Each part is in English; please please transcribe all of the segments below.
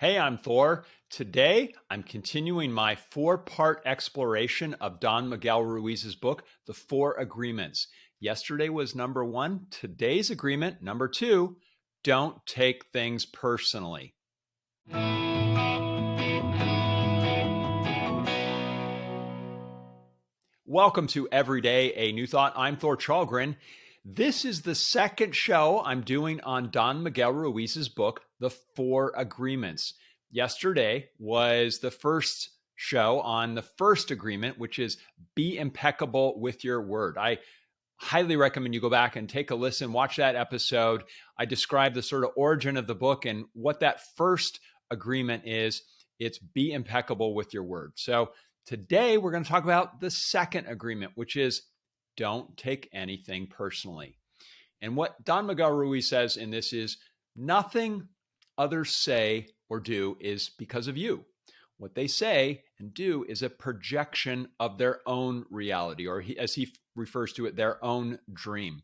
Hey, I'm Thor. Today, I'm continuing my four-part exploration of Don Miguel Ruiz's book, The Four Agreements. Yesterday was number one. Today's agreement, number two, don't take things personally. Welcome to Everyday A New Thought. I'm Thor Challgren. This is the second show I'm doing on Don Miguel Ruiz's book, The Four Agreements. Yesterday was the first show on the first agreement, which is be impeccable with your word. I highly recommend you go back and take a listen, watch that episode. I describe the sort of origin of the book and what that first agreement is. It's be impeccable with your word. So today we're going to talk about the second agreement, which is don't take anything personally. And what Don Miguel Ruiz says in this is nothing others say or do is because of you. What they say and do is a projection of their own reality, or as he refers to it, their own dream.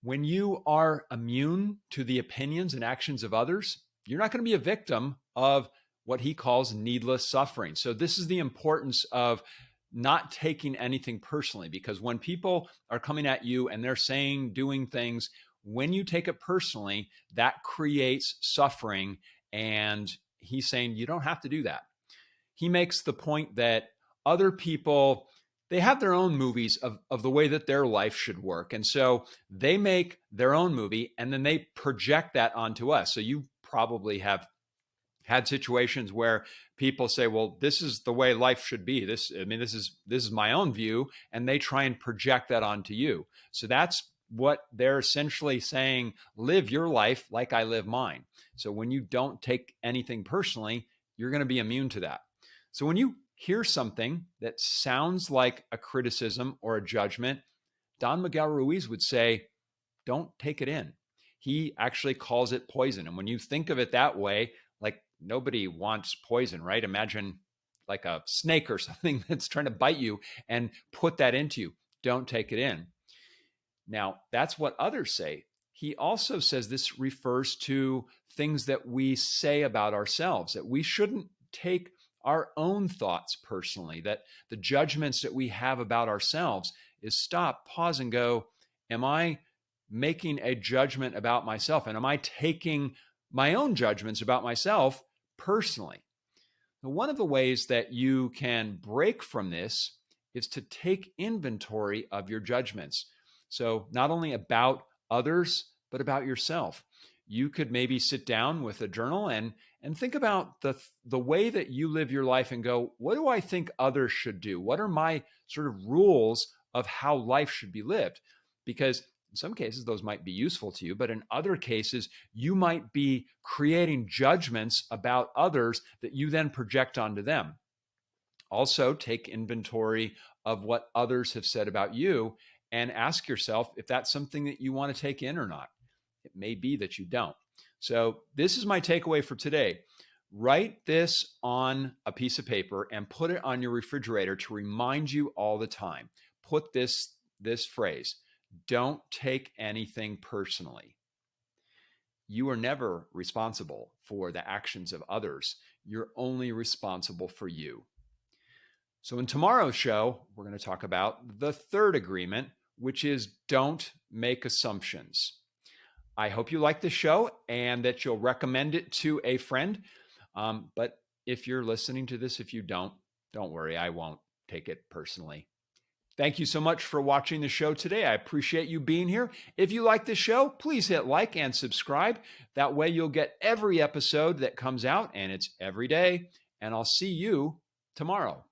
When you are immune to the opinions and actions of others, you're not going to be a victim of what he calls needless suffering. So this is the importance of not taking anything personally, because when people are coming at you and they're saying, doing things, when you take it personally, that creates suffering. And he's saying you don't have to do that. He makes the point that other people, they have their own movies of the way that their life should work. And so they make their own movie and then they project that onto us. So you probably have had situations where people say, well, this is the way life should be. This is my own view. And they try and project that onto you. So that's what they're essentially saying, live your life like I live mine. So when you don't take anything personally, you're going to be immune to that. So when you hear something that sounds like a criticism or a judgment, Don Miguel Ruiz would say, don't take it in. He actually calls it poison. And when you think of it that way, like nobody wants poison, right? Imagine like a snake or something that's trying to bite you and put that into you. Don't take it in. Now, that's what others say. He also says this refers to things that we say about ourselves, that we shouldn't take our own thoughts personally, that the judgments that we have about ourselves is stop, pause, and go, am I making a judgment about myself? And am I taking my own judgments about myself personally? Now, one of the ways that you can break from this is to take inventory of your judgments. So not only about others, but about yourself. You could maybe sit down with a journal and think about the way that you live your life and go, what do I think others should do? What are my sort of rules of how life should be lived? Because in some cases, those might be useful to you, but in other cases, you might be creating judgments about others that you then project onto them. Also, take inventory of what others have said about you and ask yourself if that's something that you want to take in or not. It may be that you don't. So this is my takeaway for today. Write this on a piece of paper and put it on your refrigerator to remind you all the time. Put this phrase, don't take anything personally. You are never responsible for the actions of others. You're only responsible for you. So in tomorrow's show, we're going to talk about the third agreement, which is don't make assumptions. I hope you like the show and that you'll recommend it to a friend. But if you're listening to this, if you don't worry, I won't take it personally. Thank you so much for watching the show today. I appreciate you being here. If you like the show, please hit like and subscribe. That way you'll get every episode that comes out, and it's every day. And I'll see you tomorrow.